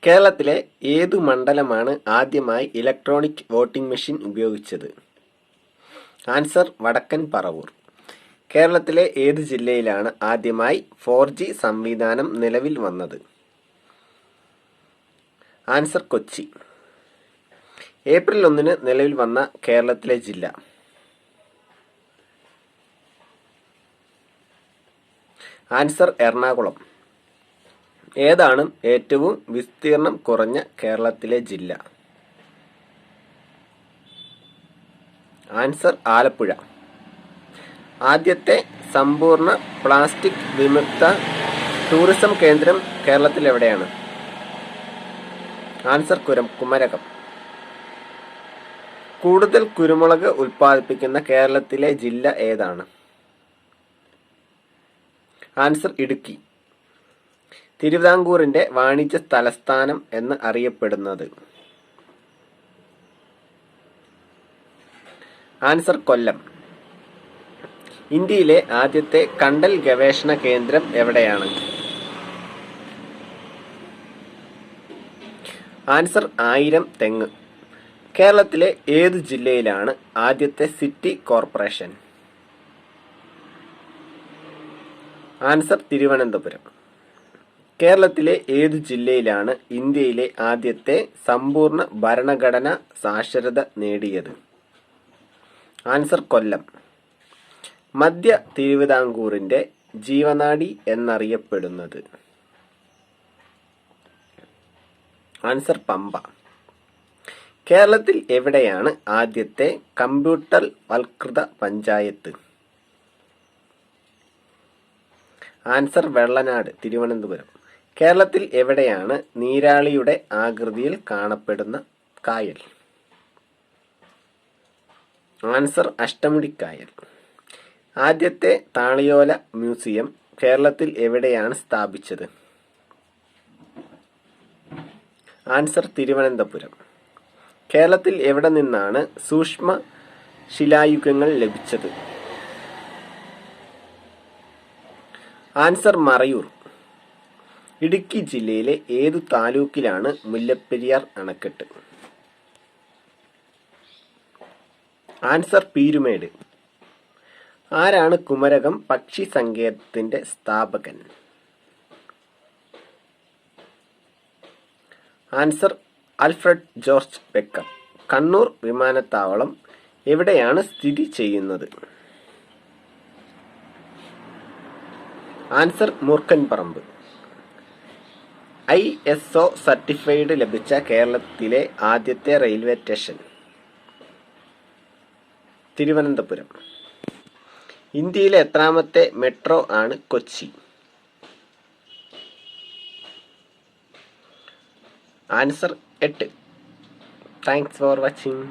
കേരളത്തിലെ ഏതു മണ്ഡലമാണ് ആദ്യമായി ഇലക്ട്രോണിക് വോട്ടിംഗ് മെഷീൻ ഉപയോഗിച്ചത്? ആൻസർ വടക്കൻ പറവൂർ. കേരളത്തിലെ ഏത് ജില്ലയിലാണ് ആദ്യമായി 4G സംവിധാനം നിലവിൽ വന്നത്? ആൻസർ കൊച്ചി. ഏപ്രിൽ 1 നിലവിൽ വന്ന കേരളത്തിലെ ജില്ല? ആൻസർ എറണാകുളം. ഏതാണ് ഏറ്റവും വിസ്തീർണം കുറഞ്ഞ കേരളത്തിലെ ജില്ല? ആൻസർ ആലപ്പുഴ. ആദ്യത്തെ സമ്പൂർണ്ണ പ്ലാസ്റ്റിക് വിമുക്ത ടൂറിസം കേന്ദ്രം കേരളത്തിൽ എവിടെയാണ്? ആൻസർ കുമരകം. കൂടുതൽ കുരുമുളക് ഉൽപ്പാദിപ്പിക്കുന്ന കേരളത്തിലെ ജില്ല ഏതാണ്? ആൻസർ ഇടുക്കി. തിരുവിതാംകൂറിന്റെ വാണിജ്യ തലസ്ഥാനം എന്ന് അറിയപ്പെടുന്നത്? ആൻസർ കൊല്ലം. ഇന്ത്യയിലെ ആദ്യത്തെ കണ്ടൽ ഗവേഷണ കേന്ദ്രം എവിടെയാണ്? ആൻസർ 1000 തെങ്ങ്. കേരളത്തിലെ ഏതു ജില്ലയിലാണ് ആദ്യത്തെ സിറ്റി കോർപ്പറേഷൻ? ആൻസർ തിരുവനന്തപുരം. കേരളത്തിലെ ഏതു ജില്ലയിലാണ് ഇന്ത്യയിലെ ആദ്യത്തെ സമ്പൂർണ്ണ ഭരണഘടനാ സാക്ഷരത നേടിയത്? ആൻസർ കൊല്ലം. മധ്യ തിരുവിതാംകൂറിന്റെ ജീവനാഡി എന്നറിയപ്പെടുന്നത്? ആൻസർ പമ്പ. കേരളത്തിൽ എവിടെയാണ് ആദ്യത്തെ കമ്പ്യൂട്ടർ വൽകൃത പഞ്ചായത്ത്? ആൻസർ വെള്ളനാട്, തിരുവനന്തപുരം. കേരളത്തിൽ എവിടെയാണ് നീരാളിയുടെ ആകൃതിയിൽ കാണപ്പെടുന്ന കായൽ? ആൻസർ അഷ്ടമുടിക്കായൽ. ആദ്യത്തെ താളിയോല മ്യൂസിയം കേരളത്തിൽ എവിടെയാണ് സ്ഥാപിച്ചത്? ആൻസർ തിരുവനന്തപുരം. കേരളത്തിൽ എവിടെ നിന്നാണ് സൂക്ഷ്മ ശിലായുഗങ്ങൾ ലഭിച്ചത്? ആൻസർ മറയൂർ. ഇടുക്കി ജില്ലയിലെ ഏതു താലൂക്കിലാണ് മുല്ലപ്പെരിയാർ അണക്കെട്ട്? ആൻസർ പീരുമേട്. ആരാണ് കുമരകം പക്ഷി സങ്കേതത്തിന്റെ സ്ഥാപകൻ? Answer Alfred George Baker. Kannur വിമാനത്താവളം എവിടെയാണ് സ്ഥിതി ചെയ്യുന്നത്? ആൻസർ മൂർഖൻപറമ്പ്. ISO സർട്ടിഫൈഡ് ലഭിച്ച കേരളത്തിലെ ആദ്യത്തെ റെയിൽവേ സ്റ്റേഷൻ? തിരുവനന്തപുരം. ഇന്ത്യയിലെ എത്രാമത്തെ മെട്രോ ആണ് Kochi? Answer 8. Thanks for watching.